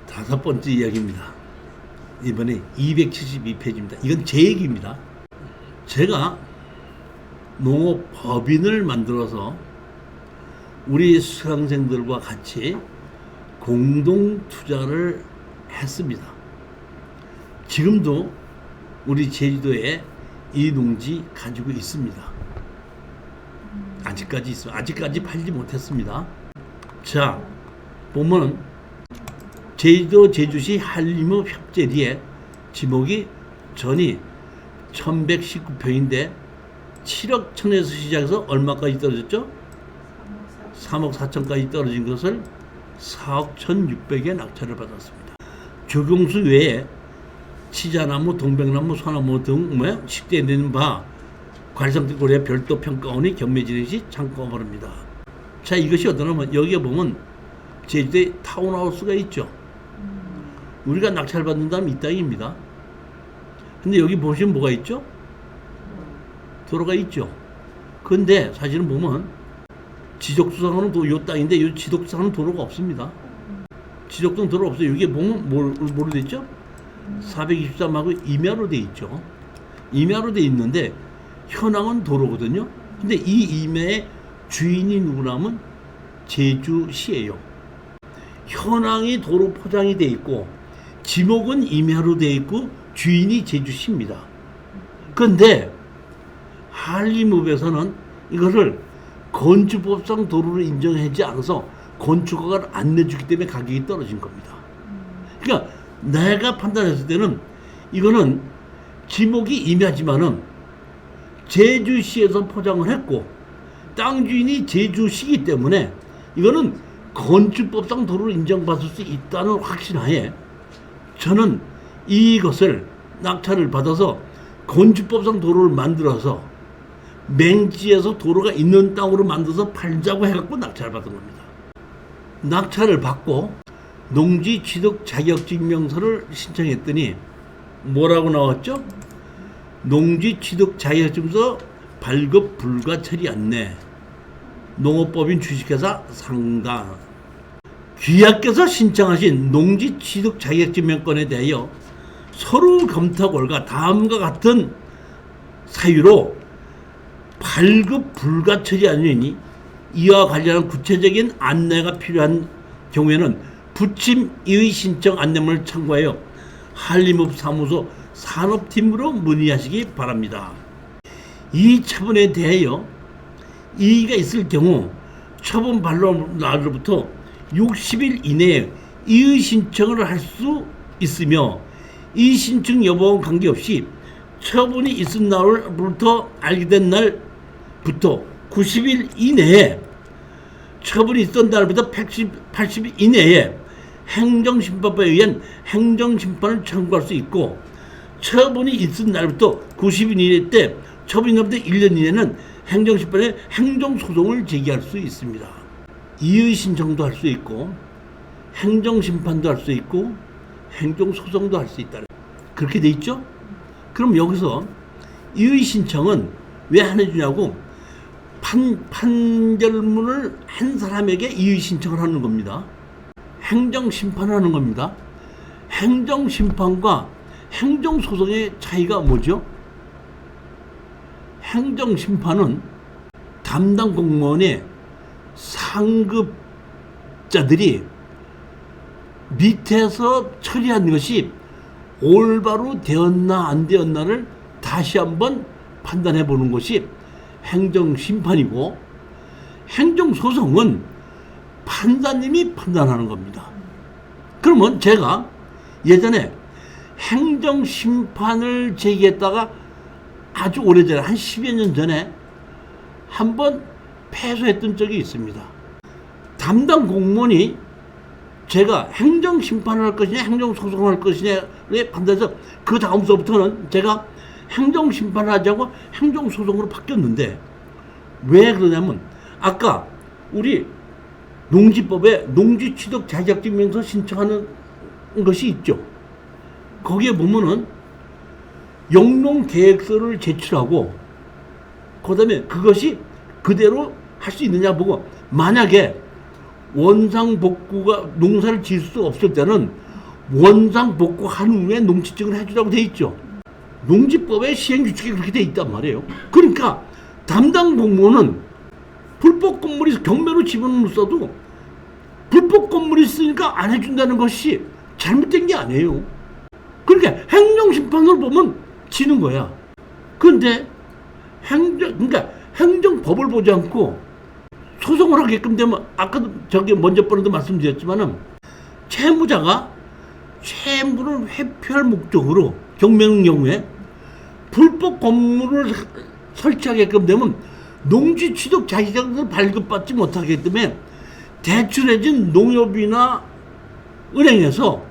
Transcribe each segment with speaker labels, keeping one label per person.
Speaker 1: 다섯 번째 이야기입니다. 이번에 272페이지입니다. 이건 제 얘기입니다. 제가 농업법인을 만들어서 우리 수강생들과 같이 공동 투자를 했습니다. 지금도 우리 제주도에 이 농지 가지고 있습니다. 아직까지 팔지 못했습니다. 자, 보면 제주도 제주시 한림읍 협재리에 지목이 전이 1119평인데 7억 1천에서 시작해서 얼마까지 떨어졌죠? 3억 4천까지 떨어진 것을 4억 1,600에 낙찰을 받았습니다. 조경수 외에 치자나무, 동백나무, 소나무 등 식재되는 바 관리상태 고려 별도 평가원이 경매 진행 시 참고하랍니다. 자, 이것이 어떠냐면 여기에 보면 제주도에 타운하우스가 있죠. 우리가 낙찰 받는다면 이 땅입니다. 근데 여기 보시면 뭐가 있죠? 도로가 있죠. 근데 사실은 보면 지적수상하는 이 땅인데 이 지적수상하는 도로가 없습니다. 지적동 도로 없어요. 여기에 보면 뭐로 돼 있죠? 423하고 임야로 돼 있죠. 임야로 돼 있는데 현황은 도로거든요. 근데 이 임야의 주인이 누구냐면 제주시예요. 현황이 도로 포장이 돼 있고 지목은 임야로 돼 있고 주인이 제주시입니다. 그런데 한림읍에서는 이것을 건축법상 도로로 인정하지 않아서 건축허가를 안 내주기 때문에 가격이 떨어진 겁니다. 그러니까 내가 판단했을 때는 이거는 지목이 임야지만은 제주시에서 포장을 했고 땅 주인이 제주시이기 때문에 이거는 건축법상 도로로 인정받을 수 있다는 확신하에 저는 이것을 낙찰을 받아서 건축법상 도로를 만들어서 맹지에서 도로가 있는 땅으로 만들어서 팔자고 해갖고 낙찰을 받은 겁니다. 낙찰을 받고 농지 취득 자격증명서를 신청했더니 뭐라고 나왔죠? 농지 취득 자격증서 발급 불가 처리 안내, 농업법인 주식회사 상가. 귀하께서 신청하신 농지 취득 자격증명권에 대하여 서류 검토 결과 다음과 같은 사유로 발급 불가 처리 안내니 이와 관련한 구체적인 안내가 필요한 경우에는 부침 이의 신청 안내문을 참고하여 한림읍 사무소 산업팀으로 문의하시기 바랍니다. 이 처분에 대하여 이의가 있을 경우 처분 반론 날로부터 60일 이내에 이의 신청을 할 수 있으며 이 신청 여부와 관계없이 처분이 있은 날로부터 알게된 날부터 90일 이내에 처분이 있던 날부터 80일 이내에 행정심판법에 의한 행정심판을 청구할 수 있고 처분이 있은 날부터 90일 이내 때 처분이 날부터 1년 이내는 행정심판에 행정소송을 제기할 수 있습니다. 이의 신청도 할 수 있고 행정심판도 할 수 있고 행정소송도 할 수 있다. 그렇게 돼 있죠? 그럼 여기서 이의 신청은 왜 안 해주냐고 판결문을 한 사람에게 이의 신청을 하는 겁니다. 행정심판을 하는 겁니다. 행정심판과 행정소송의 차이가 뭐죠? 행정심판은 담당 공무원의 상급자들이 밑에서 처리한 것이 올바로 되었나 안 되었나를 다시 한번 판단해 보는 것이 행정심판이고 행정소송은 판사님이 판단하는 겁니다. 그러면 제가 예전에 행정심판을 제기했다가 아주 오래전에 한 10여 년 전에 한번 패소했던 적이 있습니다. 담당 공무원이 제가 행정심판을 할 것이냐 행정소송을 할 것이냐에 판단해서 그 다음서부터는 제가 행정심판을 하지 않고 행정소송으로 바뀌었는데 왜 그러냐면 아까 우리 농지법에 농지취득 자격증명서 신청하는 것이 있죠. 거기에 보면은 영농계획서를 제출하고 그 다음에 그것이 그대로 할 수 있느냐 보고 만약에 원상복구가 농사를 지을 수 없을 때는 원상복구 한 후에 농지증을 해주라고 돼 있죠. 농지법의 시행규칙이 그렇게 돼 있단 말이에요. 그러니까 담당 공무원은 불법 건물이 경매로 집어넣어도 불법 건물이 있으니까 안 해준다는 것이 잘못된 게 아니에요. 그러니까 행정심판으로 보면 지는 거야. 그런데 그러니까 행정법을 보지 않고 소송을 하게끔 되면 아까도 먼저 번에도 말씀드렸지만은 채무자가 채무를 회피할 목적으로 경매의 경우에 불법 건물을 설치하게끔 되면 농지 취득 자기장을 발급받지 못하기 때문에 대출해진 농협이나 은행에서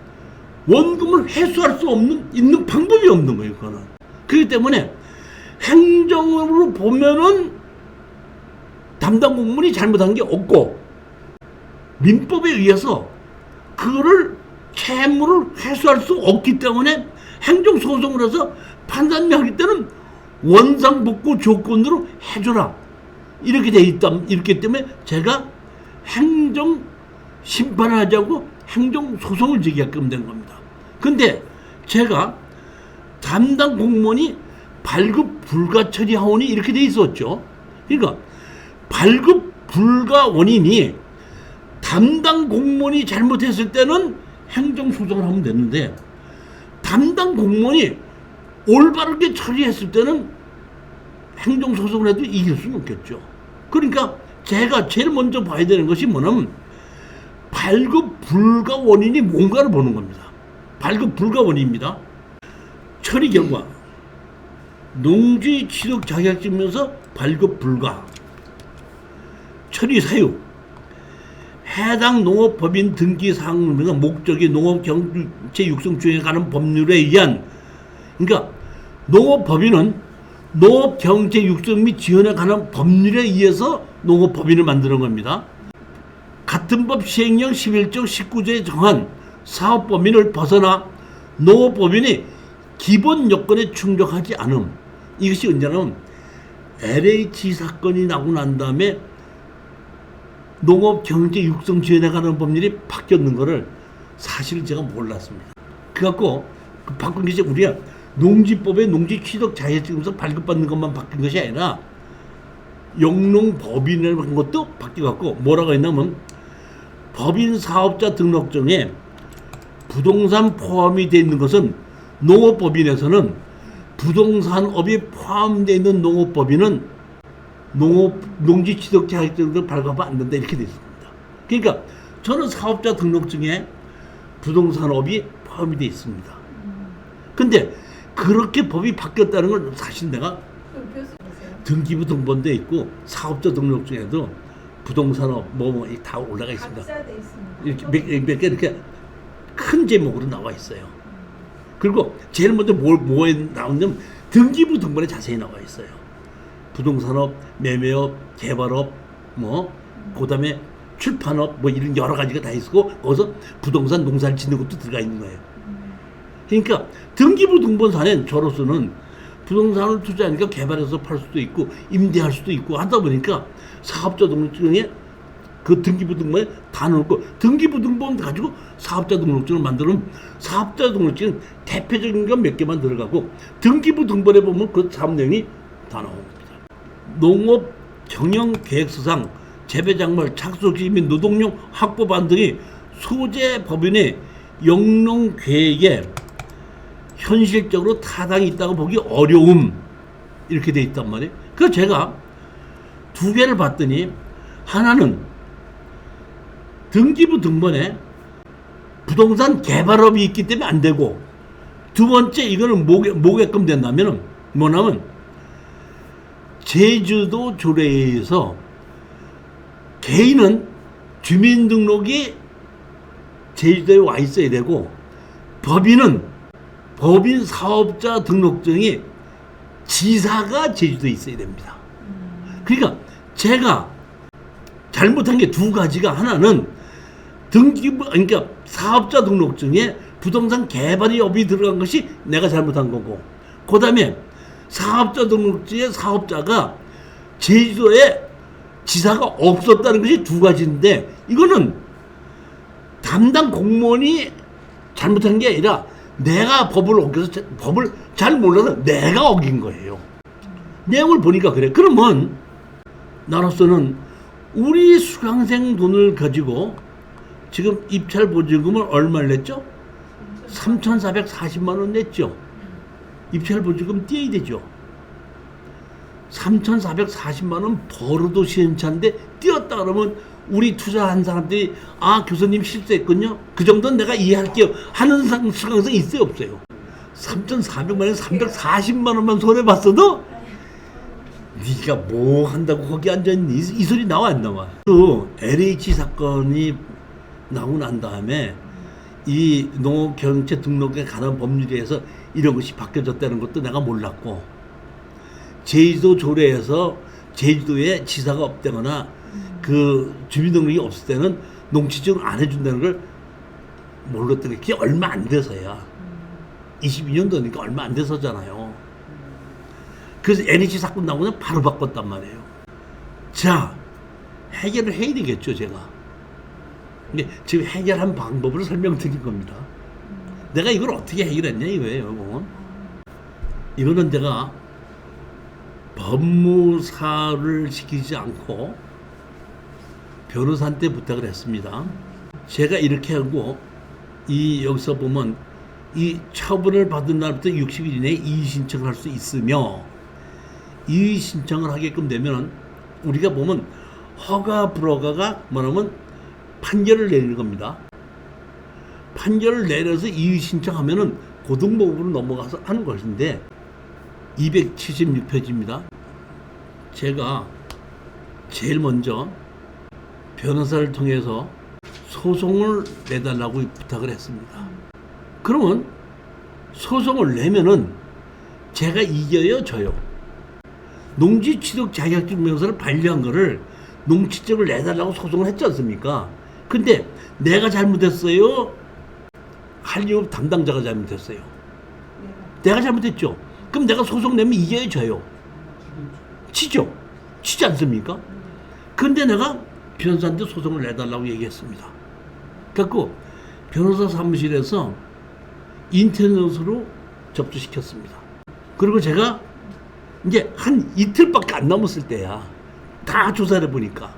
Speaker 1: 원금을 회수할 수 있는 방법이 없는 거예요, 그거는. 그렇기 때문에 행정으로 보면은 담당 공무원이 잘못한 게 없고 민법에 의해서 그거를 채무를 회수할 수 없기 때문에 행정소송을 해서 판단을 하기 때는 원상복구 조건으로 해줘라. 이렇게 돼 있다. 이렇기 때문에 제가 행정심판을 하자고 행정소송을 제기하게끔 된 겁니다. 근데 제가 담당 공무원이 발급 불가 처리하오니 이렇게 돼 있었죠. 그러니까 발급 불가 원인이 담당 공무원이 잘못했을 때는 행정소송을 하면 되는데 담당 공무원이 올바르게 처리했을 때는 행정소송을 해도 이길 수는 없겠죠. 그러니까 제가 제일 먼저 봐야 되는 것이 뭐냐면 발급 불가 원인이 뭔가를 보는 겁니다. 발급 불가 원인입니다. 처리 결과 농지 취득 자격증명서 발급 불가. 처리 사유 해당 농업법인 등기사항 목적이 농업경제 육성주행에 관한 법률에 의한, 그러니까 농업법인은 농업경제 육성 및 지원에 관한 법률에 의해서 농업법인을 만드는 겁니다. 같은 법 시행령 11조 19조에 정한 사업법인을 벗어나 농업법인이 기본 요건에 충족하지 않음. 이것이 언제냐면 LH 사건이 나고 난 다음에 농업경제 육성 지원에 관한 법률이 바뀌었는 거를 사실 제가 몰랐습니다. 그래갖고 바꾼 게 우리가 농지법에 농지 취득 자격증서 발급받는 것만 바뀐 것이 아니라 영농법인이라는 것도 바뀌어갖고 뭐라고 했냐면 법인 사업자 등록증에 부동산 포함이 되어 있는 것은 농업법인에서는 부동산업이 포함되어 있는 농업법인은 농지 취득 자격증을 발급하면 안 된다 이렇게 되어 있습니다. 그러니까 저는 사업자 등록증에 부동산업이 포함이 되어 있습니다. 근데 그렇게 법이 바뀌었다는 걸 사실 내가 등기부 등본도 있고 사업자 등록증에도 부동산업 뭐 다 올라가 있습니다. 이렇게 몇 개 이렇게 큰 제목으로 나와 있어요. 그리고 제일 먼저 뭐에 나오냐면 등기부 등본에 자세히 나와 있어요. 부동산업, 매매업, 개발업, 그다음에 출판업, 이런 여러 가지가 다 있고, 거기서 부동산 농사를 짓는 것도 들어가 있는 거예요. 그러니까 등기부 등본상엔 저로서는 부동산을 투자하니까 개발해서 팔 수도 있고, 임대할 수도 있고 하다 보니까 사업자 등록증에 그 등기부 등본에 다 넣고, 등기부 등본 가지고 사업자 등록증을 만들면 사업자 등록증은 대표적인 건 몇 개만 들어가고, 등기부 등본에 보면 그 사업 내용이 다 나옵니다. 농업 경영 계획서상 재배작물 착수시 및 노동용 확보반 등이 소재 법인의 영농 계획에 현실적으로 타당이 있다고 보기 어려움 이렇게 돼 있단 말이에요. 그래서 제가 두 개를 봤더니 하나는 등기부 등본에 부동산 개발업이 있기 때문에 안 되고, 두 번째 이거는 뭐게끔 된다면 뭐냐면 제주도 조례에서 개인은 주민등록이 제주도에 와 있어야 되고 법인은 법인 사업자 등록증이 지사가 제주도에 있어야 됩니다. 그러니까 제가 잘못한 게 두 가지가, 하나는 등기부 그러니까 사업자 등록증에 부동산 개발이 업이 들어간 것이 내가 잘못한 거고, 그다음에 사업자 등록증의 사업자가 제주도에 지사가 없었다는 것이 두 가지인데, 이거는 담당 공무원이 잘못한 게 아니라 내가 법을 어겨서 법을 잘 몰라서 내가 어긴 거예요. 내용을 보니까 그래. 그러면 나로서는 우리 수강생 돈을 가지고 지금 입찰 보증금을 얼마를 냈죠? 3,440만 원 냈죠. 입찰 보증금 떼야 되죠. 3,440만 원 벌어도 시행차인데 띄었다 그러면 우리 투자한 사람들이 아 교수님 실수했군요. 그 정도는 내가 이해할게요 하는 수강생 있어요 없어요? 3,400만 원에 340만 원만 손해봤어도 네가 뭐 한다고 거기 앉아있니? 이 소리 나와 안 나와? 또 LH 사건이 나오고 난 다음에 이 농업경영체 등록에 관한 법률에 의해서 이런 것이 바뀌어졌다는 것도 내가 몰랐고, 제주도 조례에서 제주도에 지사가 없다거나 그 주민등록이 없을 때는 농지증을 안 해준다는 걸 몰랐던 게 그게 얼마 안 돼서야. 22년도니까 얼마 안 돼서잖아요. 그래서 LH 사건 나오면 바로 바꿨단 말이에요. 자, 해결을 해야 되겠죠, 제가. 근데 지금 해결한 방법을 설명드린 겁니다. 내가 이걸 어떻게 해결했냐 이거예요. 이거는 내가 법무사를 시키지 않고 변호사한테 부탁을 했습니다. 제가 이렇게 하고 이 여기서 보면 이 처분을 받은 날부터 60일 이내에 이의 신청을 할 수 있으며, 이의 신청을 하게끔 되면 우리가 보면 허가 불허가가 뭐냐면 판결을 내리는 겁니다. 판결을 내려서 이의 신청하면은 고등법으로 넘어가서 하는 것인데 276페이지입니다. 제가 제일 먼저 변호사를 통해서 소송을 내달라고 부탁을 했습니다. 그러면 소송을 내면은 제가 이겨요, 져요? 농지 취득 자격증 명서를 반려한 거를 농취증을 내달라고 소송을 했지 않습니까? 근데 내가 잘못했어요? 한림업 담당자가 잘못했어요? 내가 잘못했죠? 그럼 내가 소송 내면 이겨요, 져요? 치죠? 치지 않습니까? 근데 내가 변호사한테 소송을 내달라고 얘기했습니다. 그래서 변호사 사무실에서 인터넷으로 접수시켰습니다. 그리고 제가 이제 한 이틀밖에 안 남았을 때야. 다 조사를 해보니까.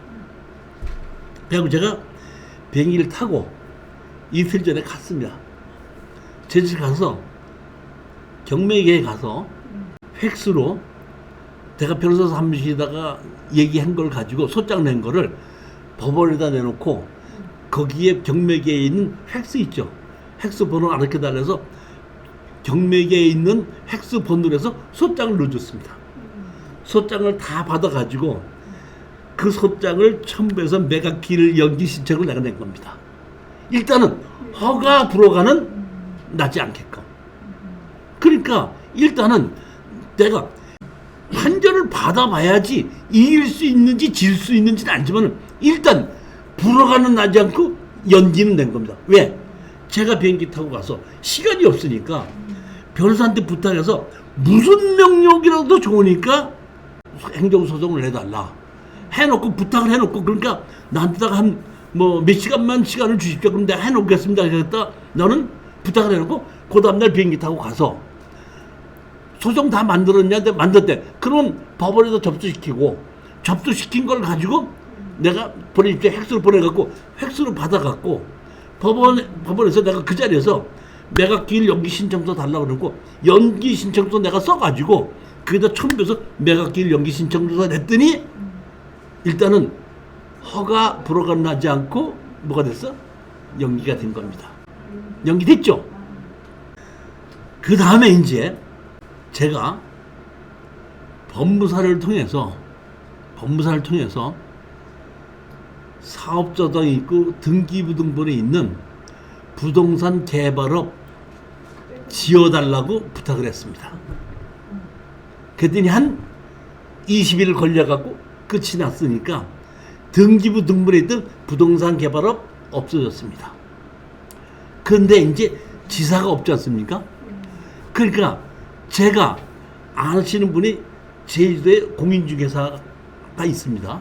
Speaker 1: 그래서 제가 비행기를 타고 이틀 전에 갔습니다. 제주에 가서 경매계에 가서 팩스로 내가 변호사 사무실에다가 얘기한 걸 가지고 소장 낸 거를 법원에다 내놓고 거기에 경매계에 있는 팩스 있죠. 팩스 번호 이렇게 달려서 경매계에 있는 팩스 번호로 해서 소장을 넣어줬습니다. 소장을 다 받아가지고 그 소장을 첨부해서 매각기일 연기 신청을 내가 낸 겁니다. 일단은 허가 불허가는 나지 않게끔. 그러니까 일단은 내가 판결을 받아봐야지 이길 수 있는지 질 수 있는지는 알지만 일단 불허가는 나지 않고 연기는 낸 겁니다. 왜? 제가 비행기 타고 가서 시간이 없으니까 변호사한테 부탁해서 무슨 명령이라도 좋으니까 행정소송을 내달라 해놓고 부탁을 해놓고, 그러니까 나한테다가 한 뭐 몇 시간만 시간을 주십시오. 그럼 내가 해놓겠습니다. 그랬다 너는 부탁을 해놓고 그 다음날 비행기 타고 가서 소송 다 만들었냐? 만들었대. 그러면 법원에서 접수시키고, 접수시킨 걸 가지고 내가 보내십시오. 팩스로 보내갖고 팩스로 받아갖고 법원에서 내가 그 자리에서 매각기일 연기 신청서 달라고 그러고 연기 신청서 내가 써가지고 거기다 첨부해서 매각기일 연기 신청서 냈더니 일단은 허가 불허가 나지 않고 뭐가 됐어? 연기가 된 겁니다. 연기됐죠? 그 다음에 이제 제가 법무사를 통해서 사업자도 있고 등기부등본에 있는 부동산 개발업 지어달라고 부탁을 했습니다. 그랬더니 한 20일 걸려갖고 끝이 났으니까 등기부등본에 있던 부동산 개발업 없어졌습니다. 그런데 이제 지사가 없지 않습니까? 그러니까 제가 아시는 분이 제주도에 공인중개사가 있습니다.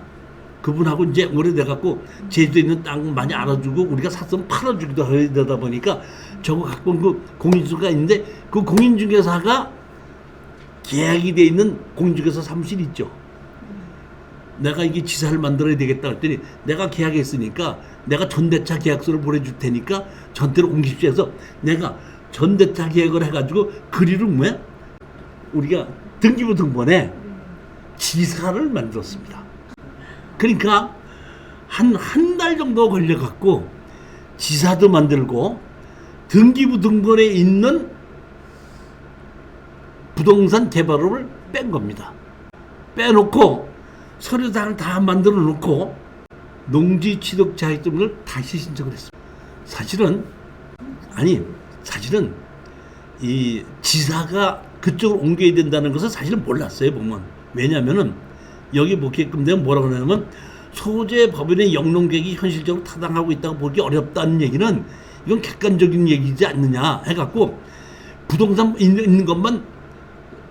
Speaker 1: 그분하고 이제 오래돼갖고 제주도에 있는 땅 많이 알아주고 우리가 샀으면 팔아주기도 해야 되다 보니까 저거 갖고 온 그 공인중개사가 있는데 그 공인중개사가 계약이 돼 있는 공인중개사 사무실이 있죠. 내가 이게 지사를 만들어야 되겠다 했더니 내가 계약했으니까 내가 전대차 계약서를 보내줄 테니까 전대로 옮기십시오 해서 내가 전대차 계약을 해가지고 그리로 뭐야? 우리가 등기부 등본에 지사를 만들었습니다. 그러니까 한 달 정도 걸려갖고 지사도 만들고 등기부 등본에 있는 부동산 개발업을 뺀 겁니다. 빼놓고 서류상을 다 만들어 놓고 농지 취득 자격증을 다시 신청을 했습니다. 사실은 이 지사가 그쪽으로 옮겨야 된다는 것은 사실은 몰랐어요. 보면 왜냐하면은 여기 보게끔 되면 뭐라고 하냐면 소재 법인의 영농계획이 현실적으로 타당하고 있다고 보기 어렵다는 얘기는 이건 객관적인 얘기지 않느냐 해갖고 부동산 있는 것만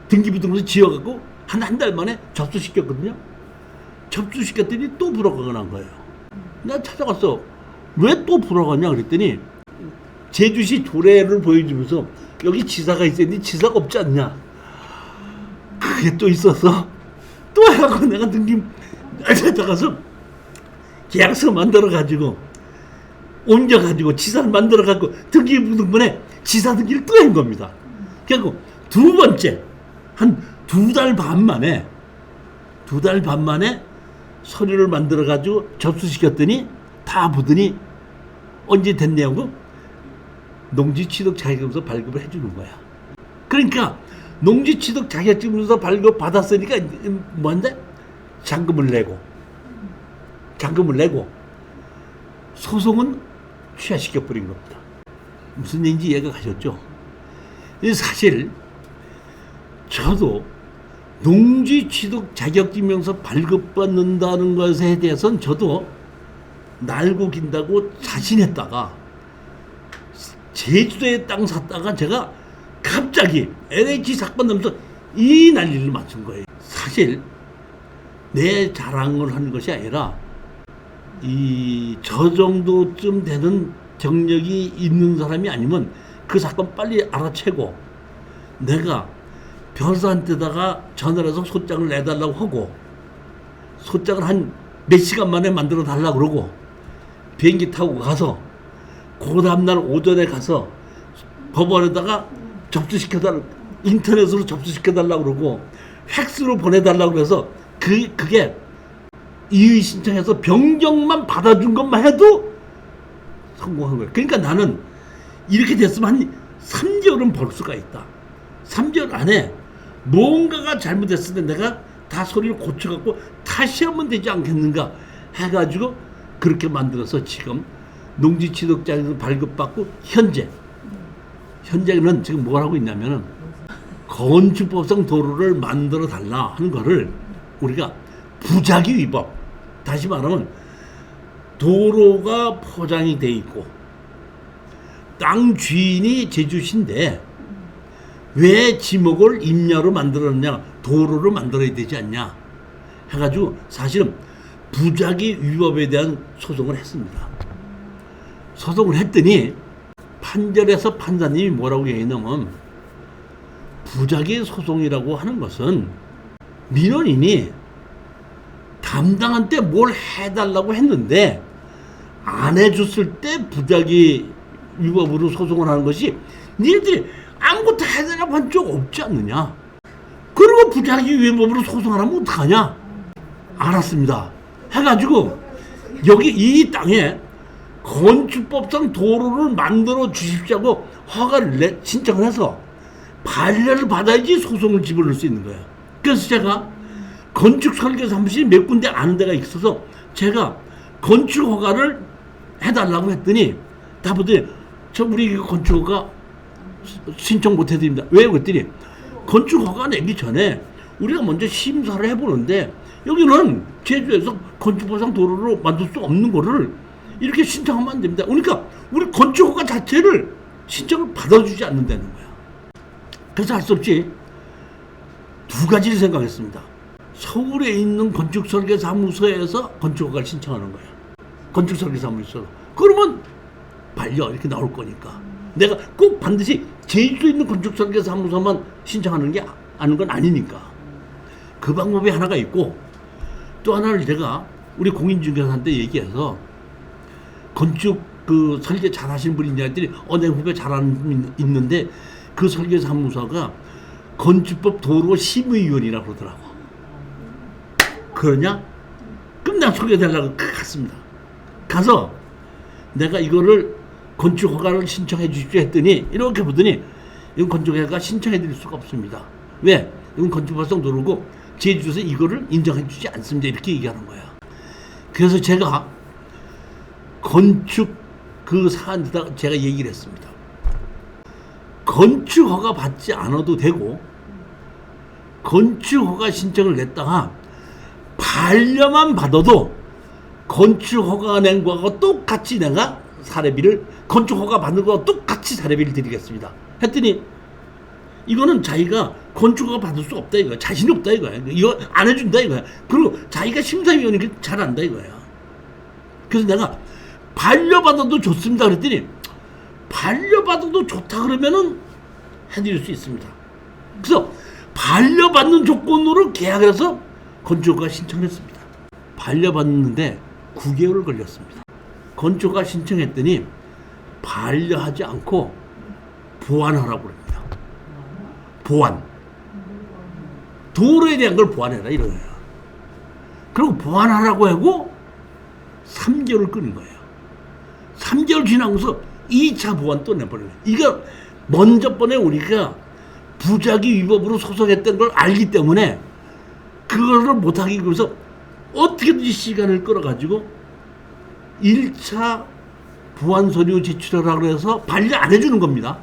Speaker 1: 등기부 등본을 지어갖고 한 달 만에 접수시켰거든요. 접수시켰더니 또 불허가 난 거예요. 내가 찾아갔어. 왜 또 불허가냐 그랬더니 제주시 조례를 보여주면서 여기 지사가 있었는데 지사가 없지 않냐. 그게 또 있어서 또 해갖고 내가 찾아가서 계약서 만들어가지고 옮겨가지고 지사를 만들어갖고 등기부 등본에 지사 등기를 또 한 겁니다. 그래갖고 두 번째 한 두 달 반 만에 서류를 만들어가지고 접수시켰더니 다 보더니 언제 됐냐고 농지취득 자격증서 발급을 해주는 거야. 그러니까 농지취득 자격증서 발급 받았으니까 뭔데? 잔금을 내고 소송은 취하시켜버린 겁니다. 무슨 얘기인지 이해가 가셨죠? 사실 저도 농지취득 자격증명서 발급받는다는 것에 대해서는 저도 날고 긴다고 자신했다가 제주도에 땅 샀다가 제가 갑자기 LH 사건 나면서 이 난리를 맞춘 거예요. 사실 내 자랑을 하는 것이 아니라 저 정도쯤 되는 경력이 있는 사람이 아니면 그 사건 빨리 알아채고 내가 변호사한테다가 전화를 해서 소장을 내달라고 하고 소장을 한 몇 시간 만에 만들어 달라고 그러고 비행기 타고 가서 그 다음날 오전에 가서 법원에다가 접수시켜달라고 인터넷으로 접수시켜달라고 그러고 팩스로 보내달라고 그래서 그게 이의 신청해서 변경만 받아준 것만 해도 성공한 거예요. 그러니까 나는 이렇게 됐으면 한 3개월은 벌 수가 있다. 3개월 안에 뭔가가 잘못됐을 때 내가 다 소리를 고쳐갖고 다시 하면 되지 않겠는가 해가지고 그렇게 만들어서 지금 농지취득자에서 발급받고 현재는 지금 뭘 하고 있냐면은 건축법상 도로를 만들어 달라 하는 거를 우리가 부작위 위법, 다시 말하면 도로가 포장이 돼 있고 땅 주인이 제주시인데 왜 지목을 임야로 만들었냐, 도로로 만들어야 되지 않냐 해가지고 사실은 부작위 위법에 대한 소송을 했습니다. 소송을 했더니 판결에서 판사님이 뭐라고 얘기했냐면 부작위 소송이라고 하는 것은 민원인이 담당한 때 뭘 해달라고 했는데 안 해줬을 때 부작위 위법으로 소송을 하는 것이 니들이 아무것도 해달라고 한 적 없지 않느냐. 그리고 부작위 위법으로 소송을 하면 어떡하냐. 알았습니다 해가지고 여기 이 땅에 건축법상 도로를 만들어 주십시오고 허가를 신청을 해서 반려를 받아야지 소송을 집어넣을 수 있는 거예요. 그래서 제가 건축 설계 사무실이 몇 군데 아는 데가 있어서 제가 건축 허가를 해달라고 했더니 다 보더니 저 우리 건축 허가 신청 못 해드립니다. 왜? 그랬더니 건축 허가 내기 전에 우리가 먼저 심사를 해보는데 여기는 제주에서 건축법상 도로로 만들 수 없는 거를 이렇게 신청하면 안 됩니다. 그러니까 우리 건축 허가 자체를 신청을 받아주지 않는다는 거야. 그래서 할 수 없이 두 가지를 생각했습니다. 서울에 있는 건축설계사무소에서 건축허가를 신청하는 거야. 건축설계사무소. 그러면 반려 이렇게 나올 거니까. 내가 꼭 반드시 제주도에 있는 건축설계사무소만 신청하는 게 아는 건 아니니까. 그 방법이 하나가 있고, 또 하나를 제가 우리 공인중개사한테 얘기해서 건축 그 설계 잘 하시는 분이 있냐더니 내 후배 잘하는 분 있는데 그 설계사무소가 건축법 도로 심의위원이라고 그러더라고. 그러냐? 그럼 내가 소개해달라고 갔습니다. 가서 내가 이거를 건축허가를 신청해 주십시오 했더니 이렇게 보더니 이건 건축허가 신청해 드릴 수가 없습니다. 왜? 이건 건축법상 도로고 제주도에서 이거를 인정해 주지 않습니다. 이렇게 얘기하는 거야. 그래서 제가 건축 그 사안에다 제가 얘기를 했습니다. 건축허가 받지 않아도 되고 건축허가 신청을 냈다가 반려만 받아도 건축허가 낸 거하고 똑같이 내가 사례비를 건축허가 받는 거하고 똑같이 사례비를 드리겠습니다. 했더니 이거는 자기가 건축허가 받을 수 없다 이거야. 자신이 없다 이거야. 이거 안 해준다 이거야. 그리고 자기가 심사위원이니까 잘한다 이거야. 그래서 내가 반려받아도 좋습니다 그랬더니 반려받아도 좋다 그러면은 해드릴 수 있습니다. 그래서 반려받는 조건으로 계약을 해서 건축허가 신청을 했습니다. 반려받는데 9개월을 걸렸습니다. 건축허가 신청했더니 반려하지 않고 보완하라고 그럽니다. 보완. 도로에 대한 걸 보완해라 이거예요. 그리고 보완하라고 하고 3개월을 끄는 거예요. 3개월 지나고서 2차 보완 또 내버려요. 이거 먼저 번에 우리가 부작위 위법으로 소송했던 걸 알기 때문에 그거를 못하기 위해서 어떻게든지 시간을 끌어가지고 1차 보완 서류 제출하라고 해서 반려 안 해주는 겁니다.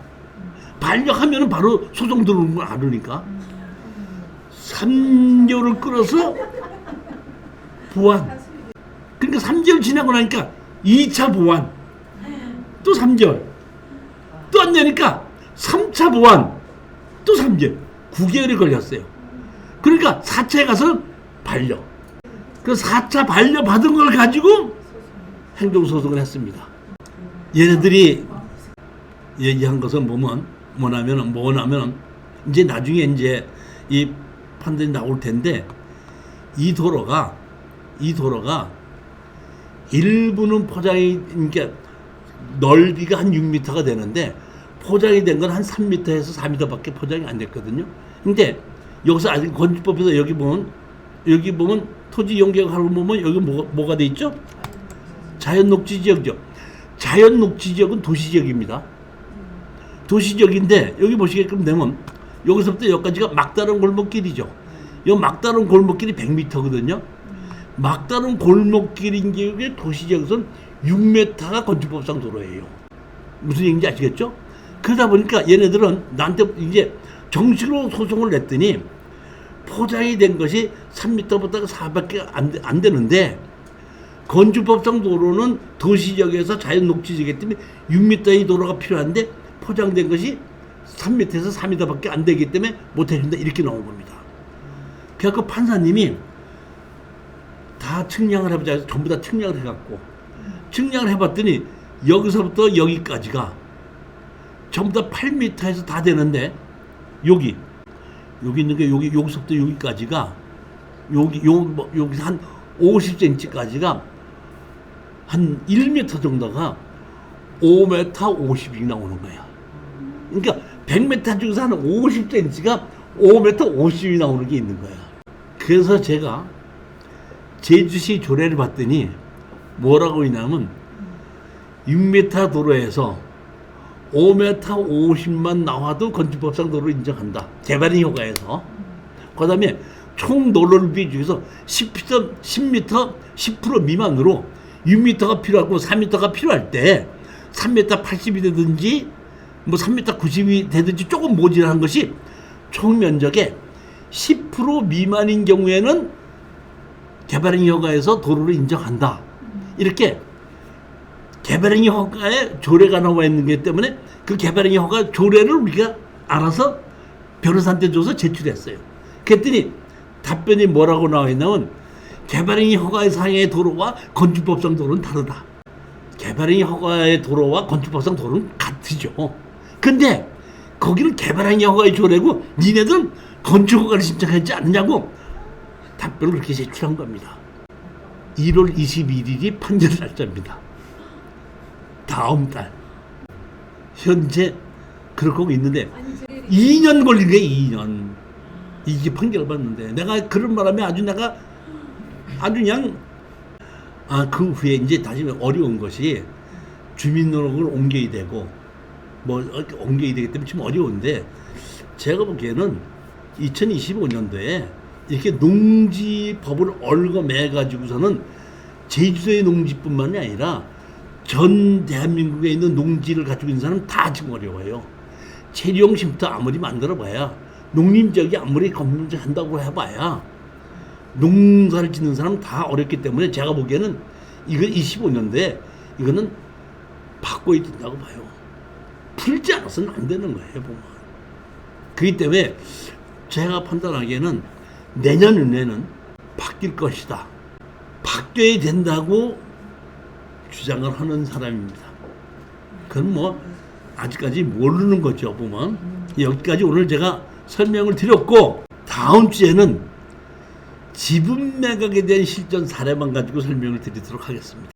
Speaker 1: 반려하면 바로 소송 들어오는 걸 알으니까 3개월을 끌어서 보완. 그러니까 3개월 지나고 나니까 2차 보완 또 3개월 또 안 되니까 3차 보완 또 3개월 9개월이 걸렸어요. 그러니까 4차에 가서 반려. 그 4차 반려 받은 걸 가지고 행정소송을 했습니다. 얘네들이 얘기한 것은 뭐냐면 이제 나중에 이제 이 판단이 나올 텐데 이 도로가 일부는 포장이 그러니까 넓이가 한 6m가 되는데 포장이 된 건 한 3m에서 4m밖에 포장이 안 됐거든요. 근데 여기서 아직 건축법에서 여기 보면 토지 용역하고 보면 여기 뭐가 돼 있죠? 자연 녹지 지역이죠. 자연 녹지 지역은 도시 지역입니다. 도시 지역인데 여기 보시게끔 되면 여기서부터 여기까지가 막다른 골목길이죠. 이 막다른 골목길이 100m거든요. 막다른 골목길인 게 도시 지역에서는 6m가 건축법상 도로예요. 무슨 얘기인지 아시겠죠? 그러다 보니까 얘네들은 나한테 이제 정식으로 소송을 냈더니 포장이 된 것이 3m보다 4밖에 안 되는데 건축법상 도로는 도시지역에서 자연 녹지지이기 때문에 6m의 도로가 필요한데 포장된 것이 3m에서 4m밖에 안 되기 때문에 못 해준다 이렇게 나온 겁니다. 그래서 판사님이 다 측량을 해보자 해서 전부 다 측량을 해갖고 측량을 해봤더니 여기서부터 여기까지가 전부 다 8m에서 다 되는데 여기 있는 게 여기서부터 여기까지가 여기 한 50cm까지가 한 1m 정도가 5m 50이 나오는 거야. 그러니까 100m 중에서 한 50cm가 5m 50이 나오는 게 있는 거야. 그래서 제가 제주시 조례를 봤더니 뭐라고 있냐면 6m 도로에서 5m 50만 나와도 건축법상 도로 인정한다. 개발인 효과에서. 그 다음에 총 도로비 중에서 10m 10% 미만으로 6m가 필요하고 4m가 필요할 때 3m 80이 되든지 뭐 3m 90이 되든지 조금 모자란 것이 총 면적의 10% 미만인 경우에는 개발인 허가에서 도로를 인정한다. 이렇게 개발인 허가에 조례가 나와 있는 게 때문에 그 개발인 허가 조례를 우리가 알아서 변호사한테 줘서 제출했어요. 그랬더니 답변이 뭐라고 나와 있냐면 개발행위 허가의 상의 도로와 건축법상 도로는 다르다. 개발행위 허가의 도로와 건축법상 도로는 같으죠. 근데 거기는 개발행위 허가의 조례고 니네들은 건축허가를 신청하지 않느냐고 답변을 그렇게 제출한 겁니다. 1월 21일이 판결 날짜입니다. 다음 달. 현재 그렇게 있는데 2년 걸린 거예요. 2년. 이게 판결을 받는데 내가 그런 바람에 아주 그냥 그 후에 이제 다시 어려운 것이 주민등록을 옮겨야 되고 옮겨야 되기 때문에 좀 어려운데 제가 보기에는 2025년도에 이렇게 농지법을 얽어매 가지고서는 제주도의 농지뿐만이 아니라 전 대한민국에 있는 농지를 가지고 있는 사람 다 지금 어려워요. 체리용 쉼터 아무리 만들어봐야 농림지역이 아무리 건물한다고 해봐야 농사를 짓는 사람 다 어렵기 때문에 제가 보기에는 이거 25년도에 이거는 바꿔야 된다고 봐요. 풀지 않아서는 안 되는 거예요, 보면. 그렇기 때문에 제가 판단하기에는 내년 후에는 바뀔 것이다. 바뀌어야 된다고 주장을 하는 사람입니다. 그건 아직까지 모르는 거죠, 보면. 여기까지 오늘 제가 설명을 드렸고 다음 주에는 지분 매각에 대한 실전 사례만 가지고 설명을 드리도록 하겠습니다.